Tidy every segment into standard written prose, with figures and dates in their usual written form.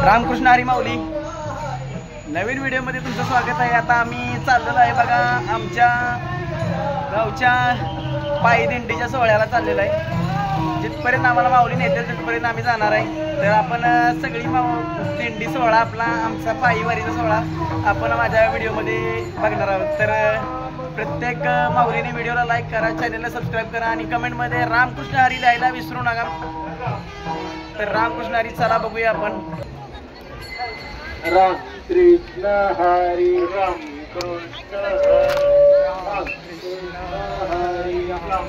रामकृष्ण हरी माऊली नवीन व्हिडिओमध्ये तुमचं स्वागत आहे। आता आम्ही चाललेलो आहे बघा आमच्या गावच्या पायी दिंडीच्या सोहळ्याला चाललेलो आहे। जिथपर्यंत आम्हाला माऊली नेते तिथपर्यंत आम्ही जाणार आहे। तर आपण सगळी दिंडी सोहळा आपला आमचा पायीवारीचा सोहळा आपण माझ्या व्हिडिओमध्ये बघणार आहोत। तर प्रत्येक माऊलीने व्हिडिओला लाईक करा, चॅनलला सबस्क्राईब करा आणि कमेंटमध्ये रामकृष्ण हरी लिहायला विसरू नका। तर रामकृष्ण हरी चला बघूया आपण। राम कृष्ण हरी राम कृष्ण हरी राम कृष्ण हरी राम राम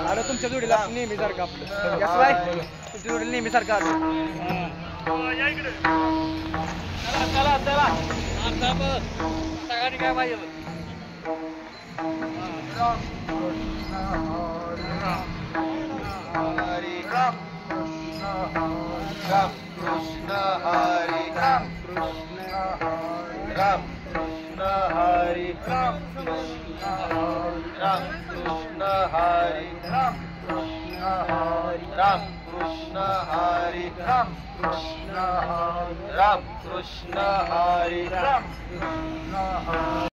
अरे तुमच्या जोडीला नेहमी सारखं आपलं बाय तुमच्या जोडीला नेहमी सारखं आलं। चला चला सगळ्यांनी काय पाहिजे Krishna Hare Ram Krishna Hare